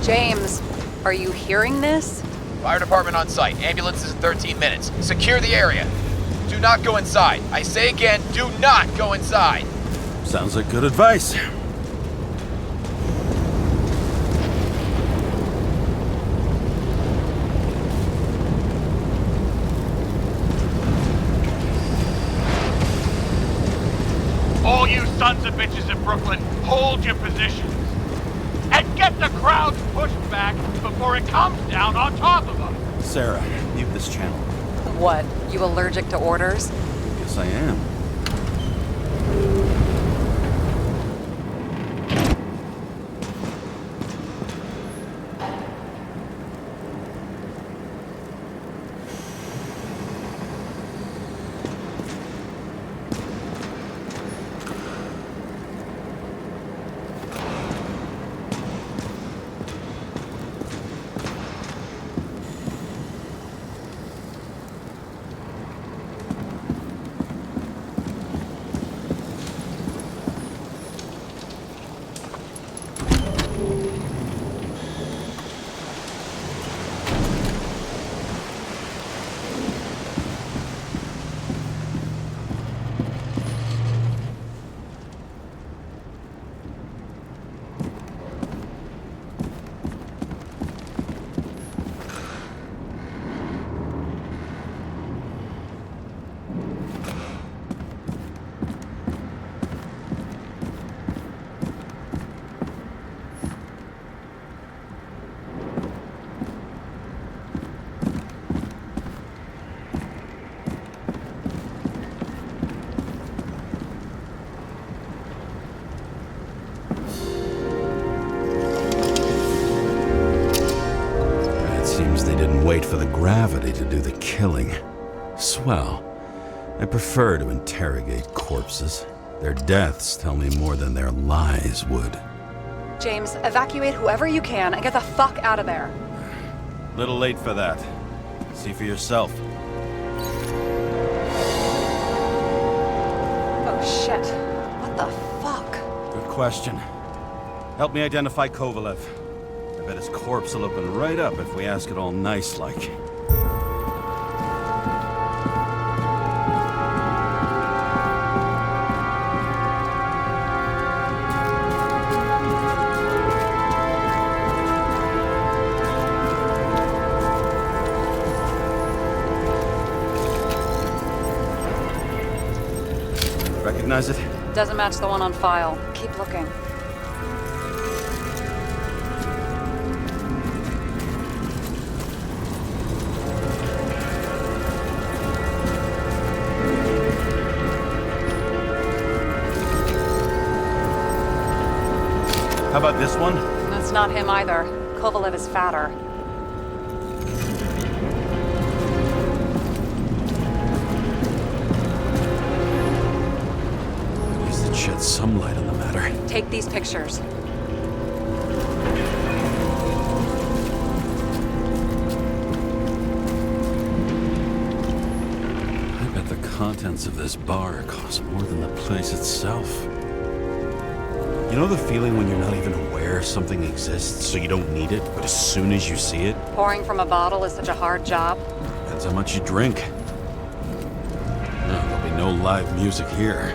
James, are you hearing this? Fire department on site. Ambulance is in 13 minutes. Secure the area. Do not go inside. I say again, do not go inside. Sounds like good advice. All you sons of bitches in Brooklyn, hold your positions. And get the crowds pushed back before it comes down on top of them. Sarah, mute this channel. What, you allergic to orders? Yes, I am. Wait for the gravity to do the killing. Swell. I prefer to interrogate corpses. Their deaths tell me more than their lies would. James, evacuate whoever you can and get the fuck out of there. Little late for that. See for yourself. Oh shit. What the fuck? Good question. Help me identify Kovalev. I bet his corpse will open right up if we ask it all nice-like. Recognize it? Doesn't match the one on file. Keep looking. How about this one? That's not him either. Kovalev is fatter. At least it sheds some light on the matter. Take these pictures. I bet the contents of this bar cost more than the place itself. You know the feeling when you're not even aware something exists, so you don't need it, but as soon as you see it... Pouring from a bottle is such a hard job. Depends how much you drink. No, there'll be no live music here.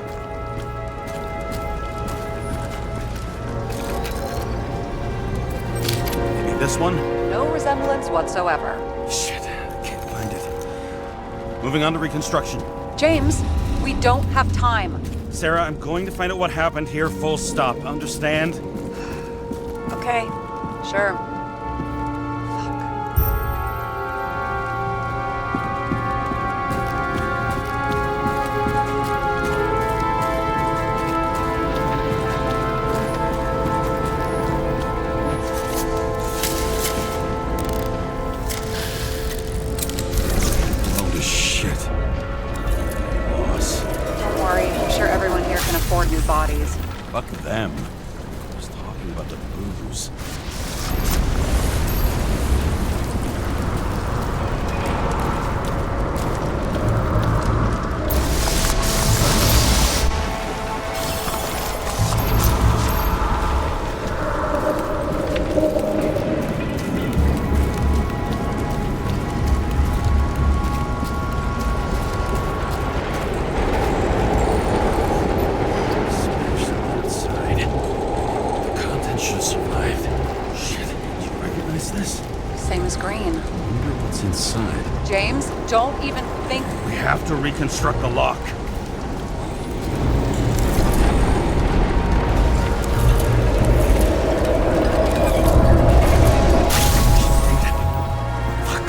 Maybe this one? No resemblance whatsoever. Shit, I can't find it. Moving on to reconstruction. James, we don't have time. Sarah, I'm going to find out what happened here, full stop. Understand? Okay, sure. Holy shit. Boss. Don't worry, I'm sure everyone here can afford new bodies. Fuck them. I was talking about the booze. should have survived. Shit, did you recognize this? Same as green. I wonder what's inside. James, don't even think. We have to reconstruct the lock. Fuck.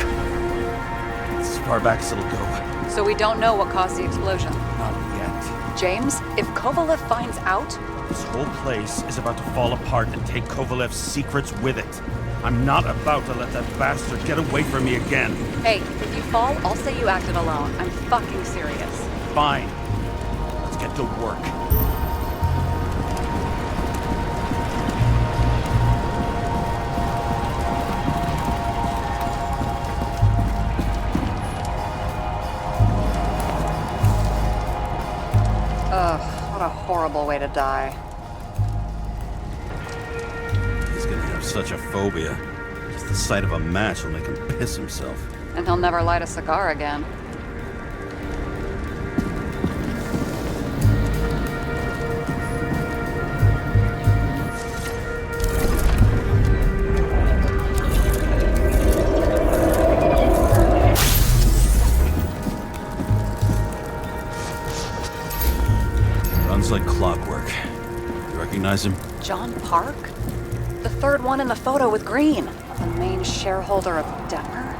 It's as far back as it'll go. So we don't know what caused the explosion. Not yet. James, if Kovalev finds out, This whole place is about to fall apart and take Kovalev's secrets with it. I'm not about to let that bastard get away from me again. hey, if you fall, I'll say you acted alone. I'm fucking serious. Fine. Let's get to work. Ugh, what a horrible way to die. He's gonna have such a phobia. Just the sight of a match will make him piss himself. And he'll never light a cigar again. Runs like clockwork. You recognize him? John Park? The third one in the photo with green. The main shareholder of Denver?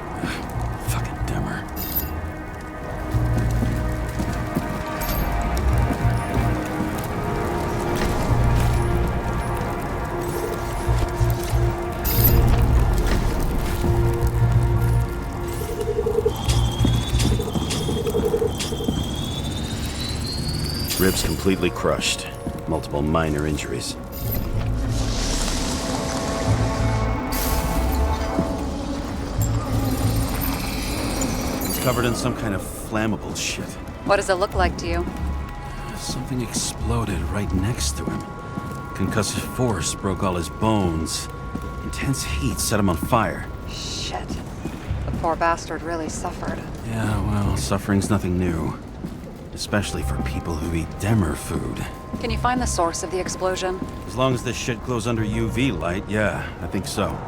Fucking dimmer. Ribs completely crushed. Multiple minor injuries. Covered in some kind of flammable shit. What does it look like to you? Something exploded right next to him. Concussive force broke all his bones. Intense heat set him on fire. Shit. The poor bastard really suffered. Yeah, well, suffering's nothing new. Especially for people who eat Demmer food. Can you find the source of the explosion? As long as this shit glows under UV light, yeah, I think so.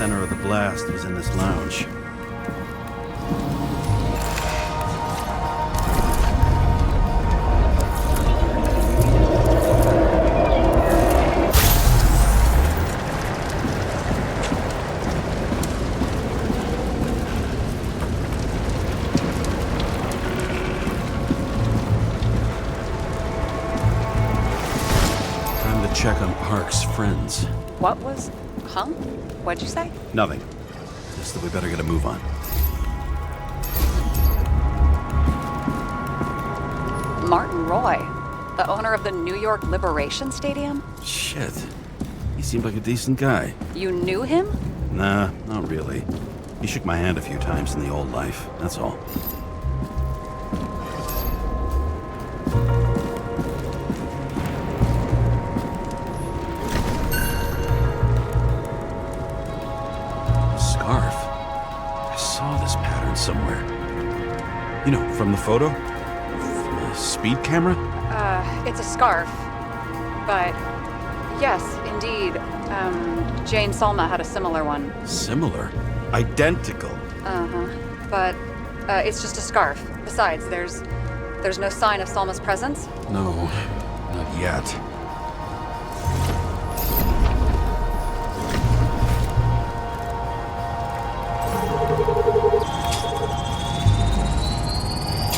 Center of the blast was in this lounge. Time to check on Park's friends. What was... Huh? What'd you say? Nothing. Just that we better get a move on. Martin Roy, the owner of the New York Liberation Stadium? Shit. He seemed like a decent guy. You knew him? Nah, not really. He shook my hand a few times in the old life, that's all. Scarf. I saw this pattern somewhere. You know, from the photo? From a speed camera? It's a scarf. But, yes, indeed. Jane Salma had a similar one. Similar? Identical? Uh-huh. But, it's just a scarf. Besides, there's no sign of Salma's presence. No, not yet.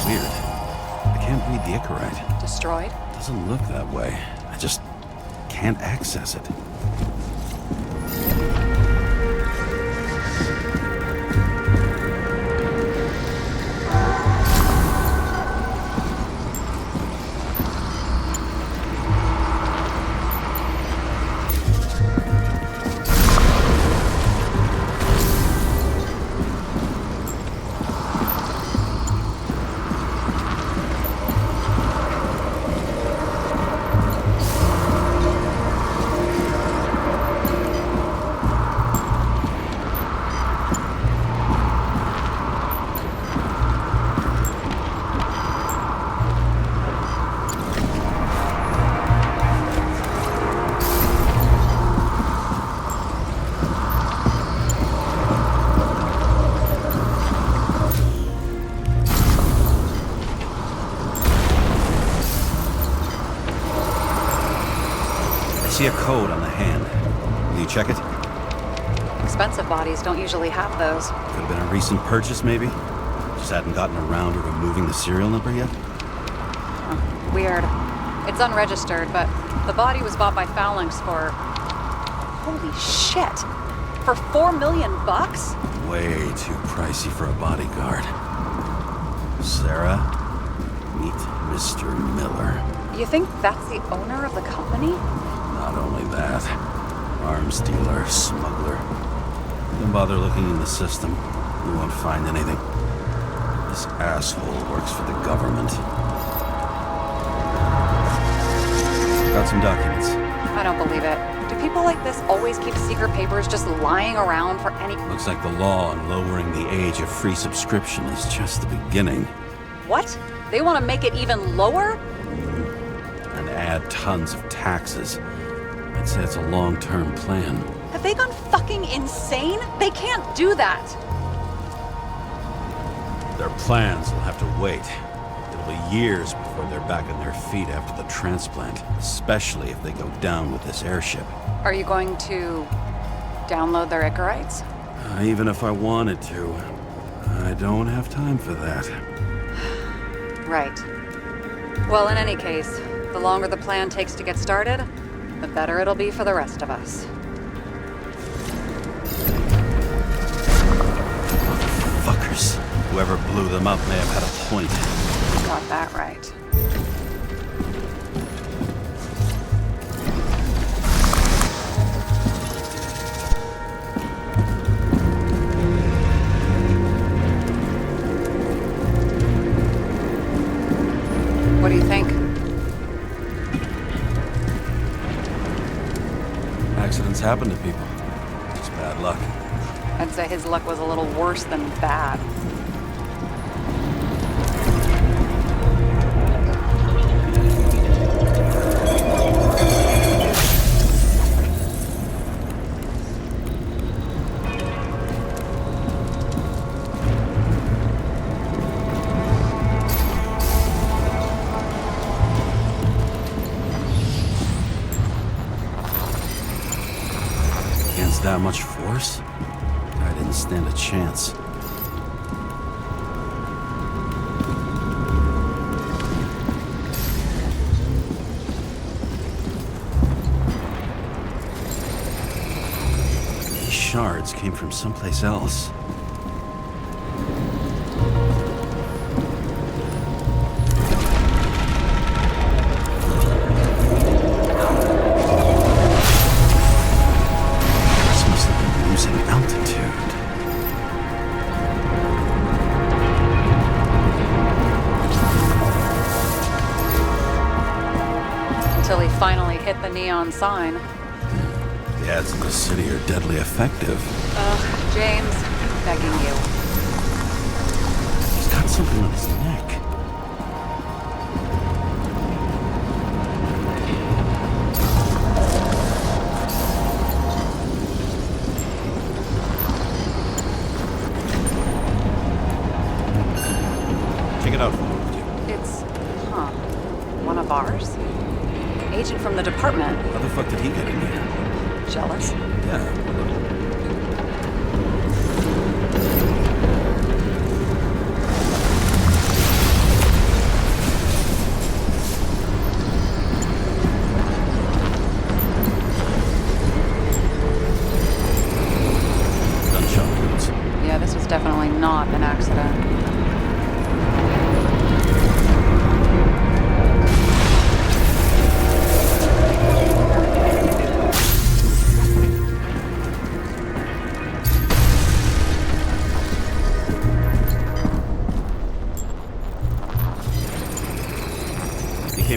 Weird. I can't read the Icarite. Destroyed? Doesn't look that way. I just can't access it. see a code on the hand. Will you check it? Expensive bodies don't usually have those. Could have been a recent purchase, maybe? Just hadn't gotten around to removing the serial number yet? Weird. It's unregistered, but the body was bought by Phalanx for... Holy shit! For $4 million bucks? Way too pricey for a bodyguard. Sarah, meet Mr. Miller. You think that's the owner of the company? Not only that, arms dealer, smuggler. Don't bother looking in the system. You won't find anything. This asshole works for the government. Got some documents. I don't believe it. Do people like this always keep secret papers just lying around for any... Looks like the law on lowering the age of free subscription is just the beginning. What? They want to make it even lower? And add tons of taxes. I'd say it's a long-term plan. Have they gone fucking insane? They can't do that! Their plans will have to wait. It'll be years before they're back on their feet after the transplant, especially if they go down with this airship. Are you going to download their Icarites? Even if I wanted to, I don't have time for that. Right. Well, in any case, the longer the plan takes to get started, the better it'll be for the rest of us. Fuckers. Whoever blew them up may have had a point. Got that right. What do you think? Accidents happen to people. It's bad luck. I'd say his luck was a little worse than bad. That much force? I didn't stand a chance. These shards came from someplace else. Finally hit the neon sign. The ads in the city are deadly effective. James, begging you. He's got something on his neck. Check it out for me. It's, one of ours? Agent from the department. How the fuck did he get in here? Jealous? Yeah. Gunshot wounds. Yeah, this was definitely not an accident.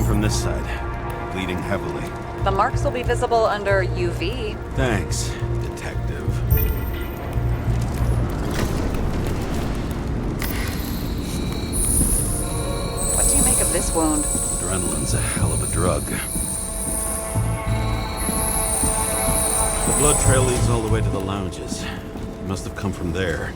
From this side, bleeding heavily. The marks will be visible under UV. Thanks, detective. What do you make of this wound? Adrenaline's a hell of a drug. The blood trail leads all the way to the lounges. It must have come from there.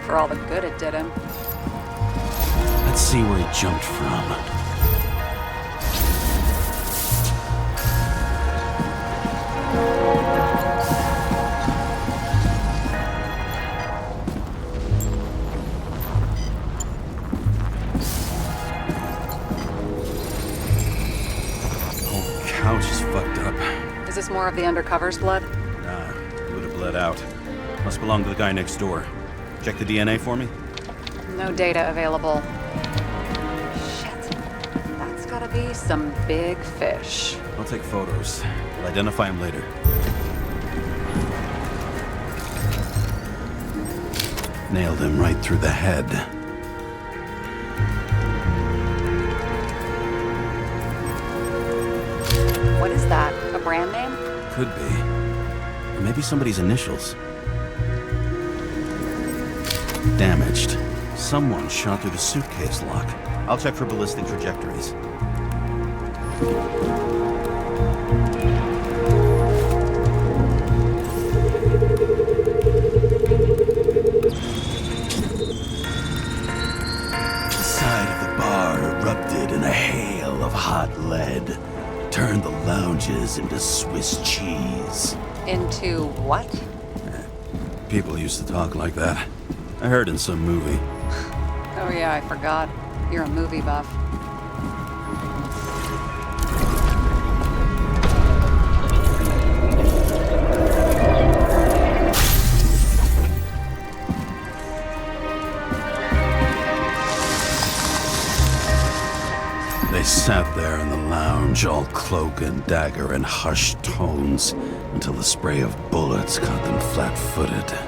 for all the good it did him. Let's see where he jumped from. Whole couch is fucked up. Is this more of the undercover's blood? Nah, it would have bled out. Must belong to the guy next door. Check the DNA for me? No data available. Shit. That's gotta be some big fish. I'll take photos. I'll identify him later. Nailed him right through the head. What is that? A brand name? Could be. Or maybe somebody's initials. Damaged. Someone shot through the suitcase lock. I'll check for ballistic trajectories. The side of the bar erupted in a hail of hot lead. Turned the lounges into Swiss cheese. Into what? People used to talk like that. I heard in some movie. Oh yeah, I forgot. You're a movie buff. They sat there in the lounge, all cloak and dagger and hushed tones, until the spray of bullets caught them flat-footed.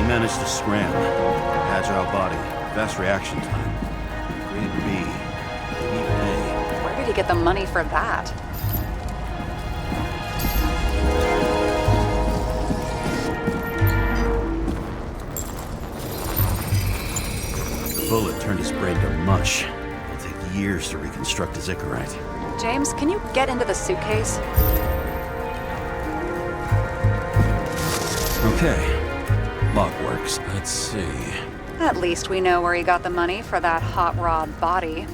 Managed to scram. Agile body, fast reaction time. Grade B. Even A. Where did he get the money for that? The bullet turned his brain to mush. It'll take years to reconstruct his Icarite. James, can you get into the suitcase? Okay. Lock works. Let's see. At least we know where he got the money for that hot rod body.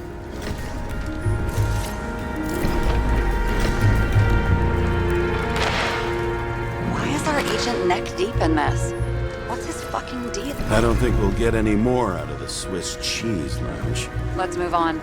Why is our agent neck deep in this? What's his fucking deal? I don't think we'll get any more out of the Swiss cheese lounge. Let's move on.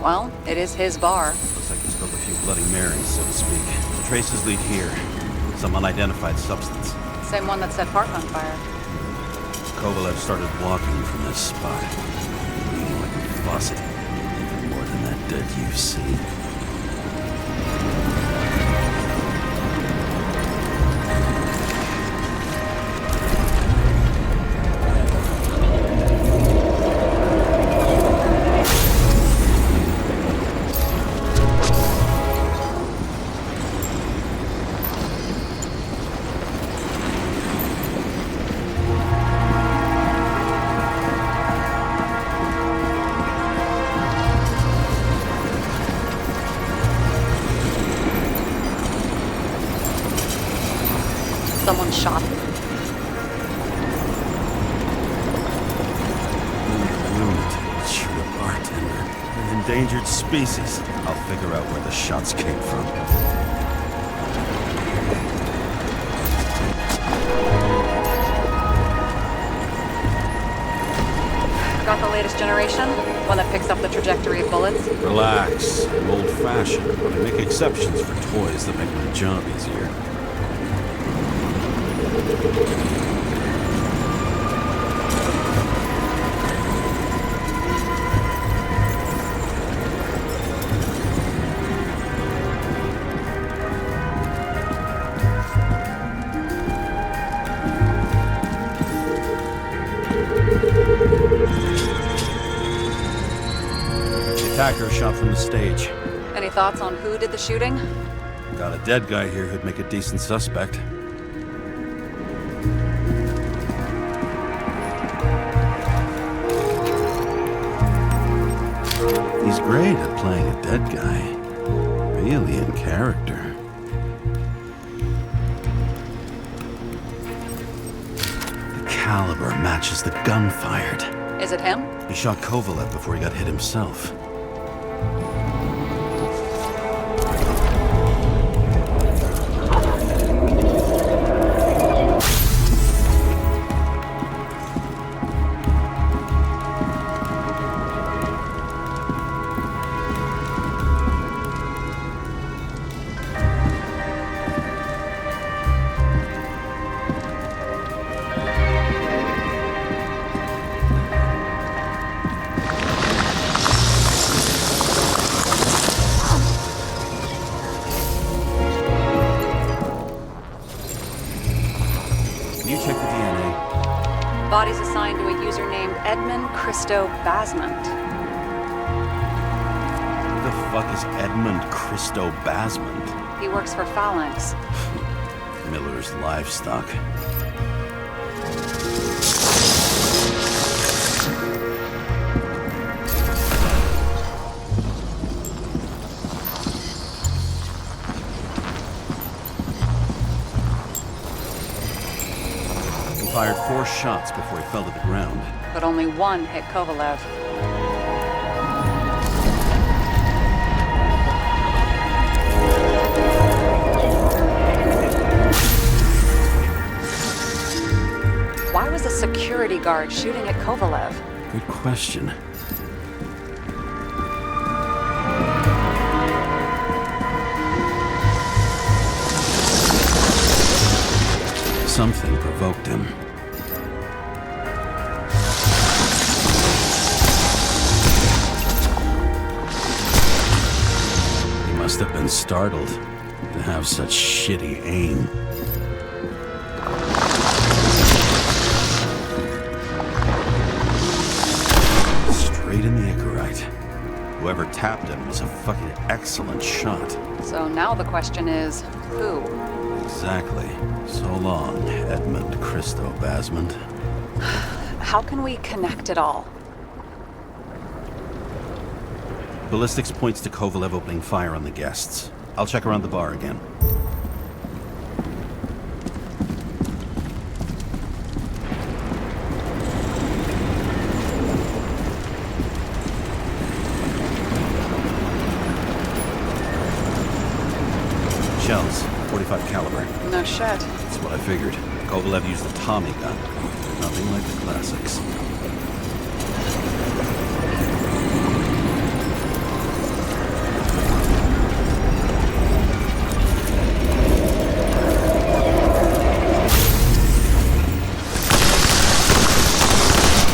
Well, it is his bar. Looks like he spilled a few Bloody Marys, so to speak. Traces lead here. Some unidentified substance. Same one that set Park on fire. Kovalev started walking from this spot. Bleeding like a faucet. Even more than that dead you've seen. Someone shot him. Lunatic, shoot a bartender. An endangered species. I'll figure out where the shots came from. Got the latest generation? One that picks up the trajectory of bullets? Relax. I'm old-fashioned, but I make exceptions for toys that make my job easier. Attacker shot from the stage. Any thoughts on who did the shooting? Got a dead guy here who'd make a decent suspect. He's great at playing a dead guy. Really in character. The caliber matches the gun fired. Is it him? He shot Kovalev before he got hit himself. Body's assigned to a user named Edmund Christo Basment. Who the fuck is Edmund Christo Basment? He works for Phalanx. Miller's Livestock. Fired 4 shots before he fell to the ground. But only one hit Kovalev. Why was a security guard shooting at Kovalev? Good question. Something provoked him. He must have been startled to have such shitty aim. Straight in the Icarite. Whoever tapped him was a fucking excellent shot. So now the question is, who? Exactly. So long, Edmund Christo Basment. How can we connect it all? Ballistics points to Kovalev opening fire on the guests. I'll check around the bar again. Shells, 45 caliber. No shit. That's what I figured. Kovalev used a Tommy gun. Nothing like the classics.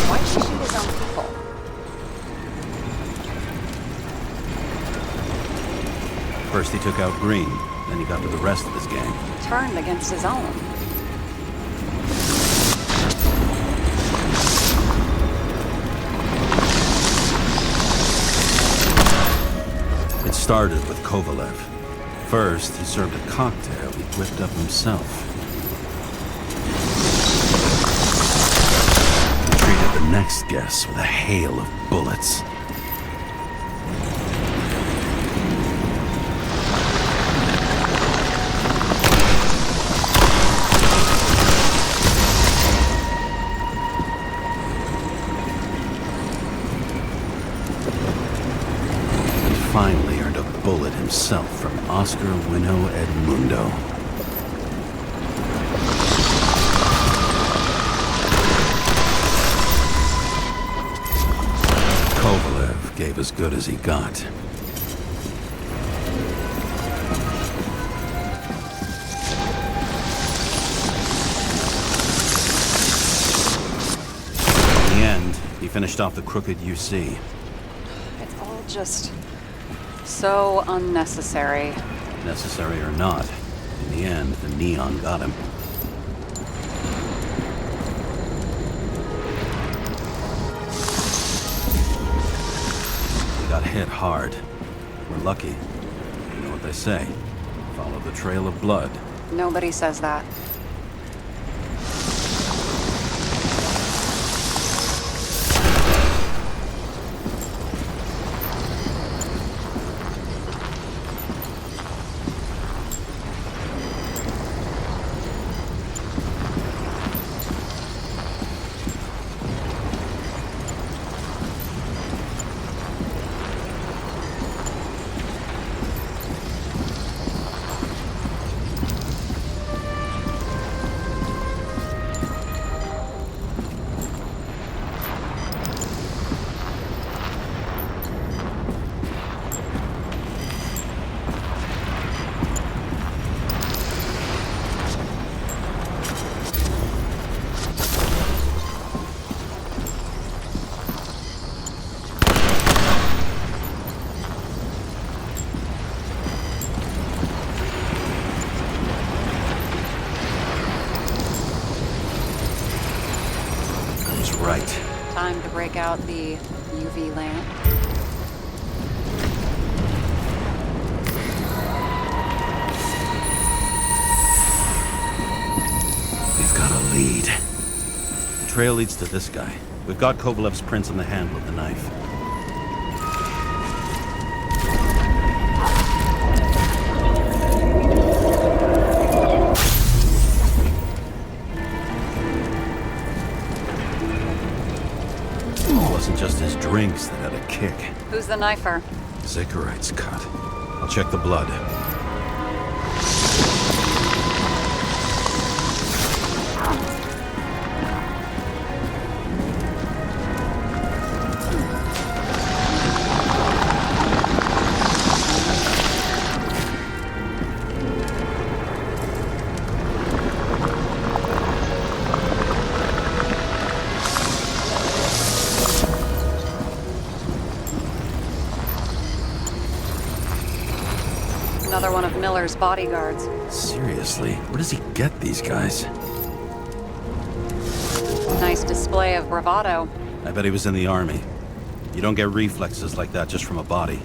Why did she shoot his own people? First he took out Green, then he got to the rest of his gang. Turned against his own. It started with Kovalev. First, he served a cocktail he whipped up himself. He treated the next guest with a hail of bullets. Finally earned a bullet himself from Oscar Wino Edmundo. good as he got. In the end, he finished off the crooked UC. It's all just so unnecessary. Necessary or not, in the end, the neon got him. Got hit hard. We're lucky. You know what they say. Follow the trail of blood. Nobody says that. Right. Time to break out the UV lamp. We've got a lead. The trail leads to this guy. We've got Kovalev's prints on the handle of the knife. Just his drinks that had a kick. Who's the knifer? Zakarite's cut. I'll check the blood. Another one of Miller's bodyguards. Seriously, where does he get these guys? Nice display of bravado. I bet he was in the army. You don't get reflexes like that just from a body.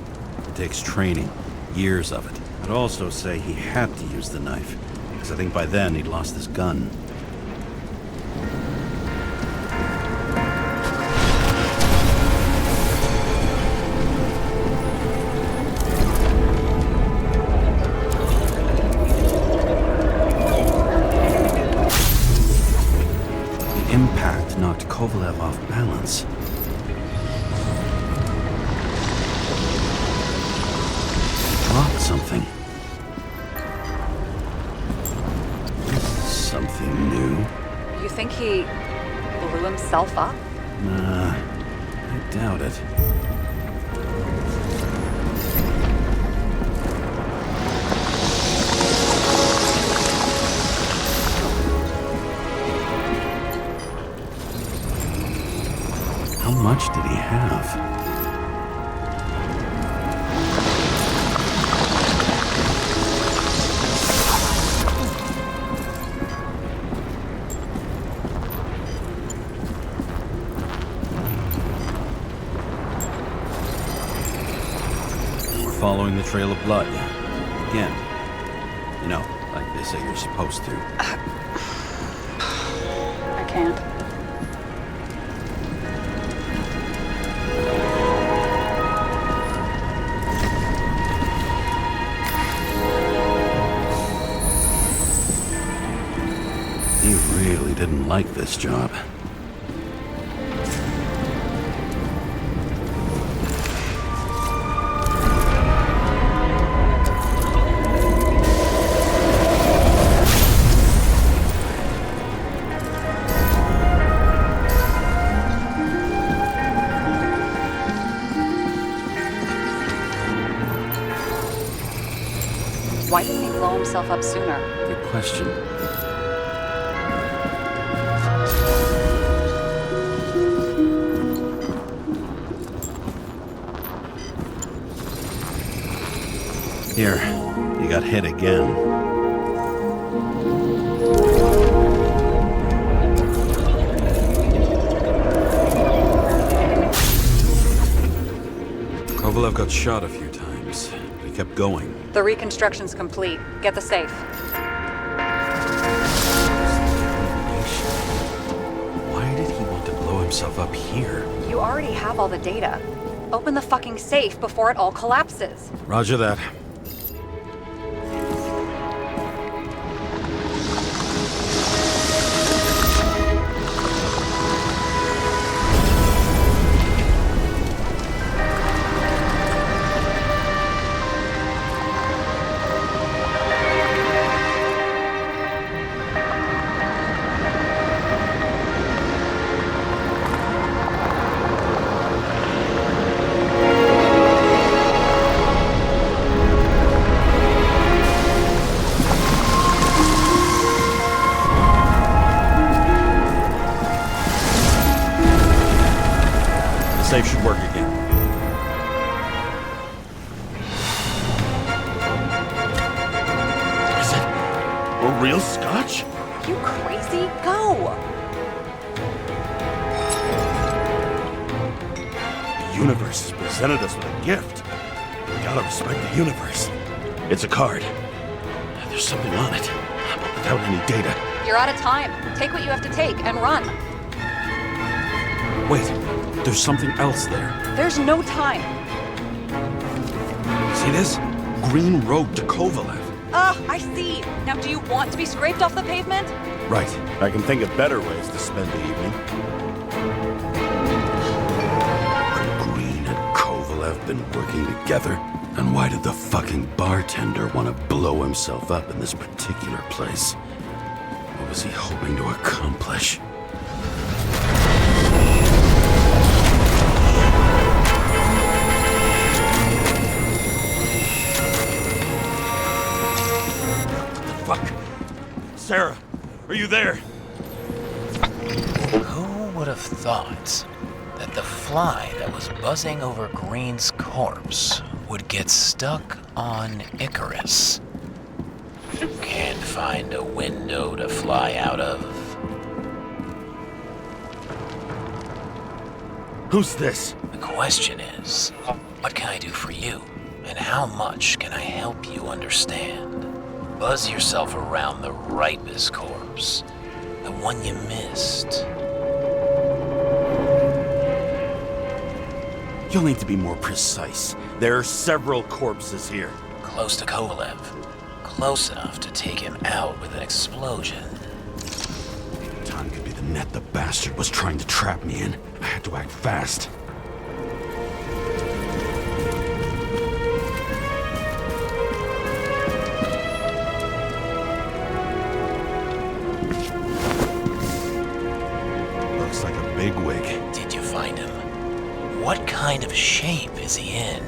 It takes training, years of it. I'd also say he had to use the knife, because I think by then he'd lost his gun. Impact knocked Kovalev off balance. Dropped something. Something new. You think he blew himself up? Nah, I doubt it. How much did he have? We're following the trail of blood. Again. You know, like they say you're supposed to. I can't. He really didn't like this job. himself up sooner? Good question. Here, you got hit again. Kovalev got shot a few times, but he kept going. The reconstruction's complete. Get the safe. Why did he want to blow himself up here? You already have all the data. Open the fucking safe before it all collapses. Roger that. Safe should work again. Is it a real scotch? Are you crazy? Go! The universe has presented us with a gift. We gotta respect the universe. It's a card. There's something on it, but without any data. You're out of time. Take what you have to take and run. Wait, there's something else there. There's no time. See this? Green road to Kovalev. I see. Now, do you want to be scraped off the pavement? Right. I can think of better ways to spend the evening. Could Green and Kovalev been working together? And why did the fucking bartender want to blow himself up in this particular place? What was he hoping to accomplish? Fuck. Sarah, are you there? Who would have thought that the fly that was buzzing over Green's corpse would get stuck on Icarus? Can't find a window to fly out of. Who's this? The question is, what can I do for you? And how much can I help you understand? Buzz yourself around the ripest corpse, the one you missed. You'll need to be more precise. There are several corpses here. Close to Kovalev. Close enough to take him out with an explosion. Time could be the net the bastard was trying to trap me in. I had to act fast. Looks like a bigwig. Did you find him? What kind of shape is he in?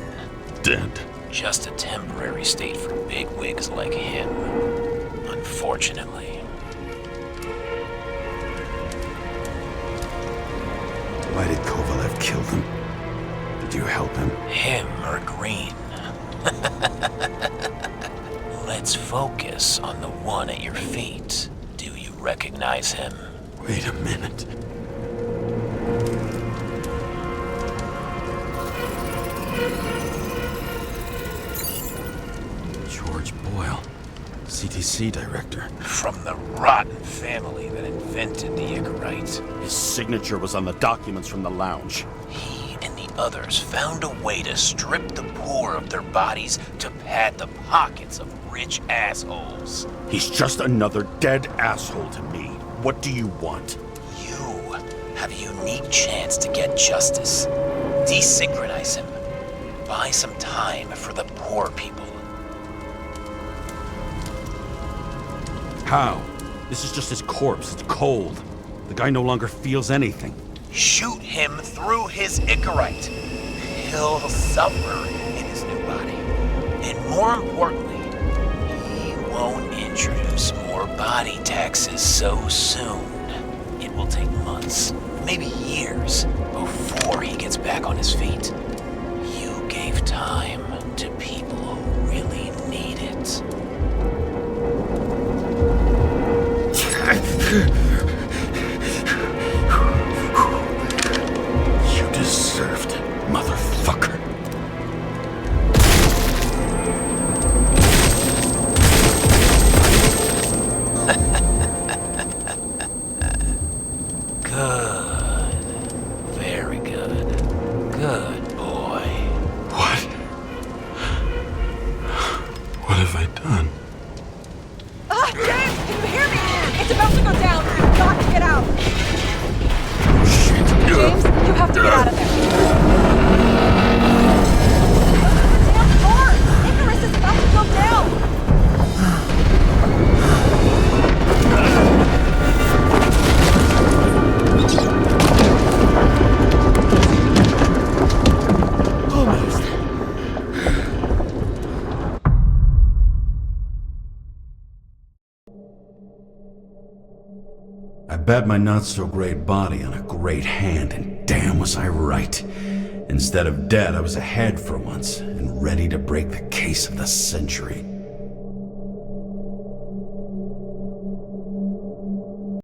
Dead. Just a temporary state for bigwigs like him, unfortunately. Why did Kovalev kill them? Did you help him? Him or Green? Let's focus on the one at your feet. Do you recognize him? Wait a minute. George Boyle, CTC director. From the rotten family that invented the Icarite. His signature was on the documents from the lounge. He and the others found a way to strip the poor of their bodies to pad the pockets of rich assholes. He's just another dead asshole to me. What do you want? You have a unique chance to get justice. Desynchronize him. Buy some time for the poor people. How? This is just his corpse. It's cold. The guy no longer feels anything. Shoot him through his Icarite. He'll suffer in his new body. And more importantly, he won't introduce more body taxes so soon. It will take months, maybe years, before he gets back on his feet. You gave time to people who really need it. You deserved it, motherfucker. Good. Very good. Good boy. What? What have I done? Ah, James, can you hear me? It's about to go down. You've got to get out. Shit. James, you have to get out of there. Damn car! Icarus is about to go down. Almost. I bet my not-so-great body on a great hand, and damn was I right. Instead of dead, I was ahead for once, and ready to break the case of the century.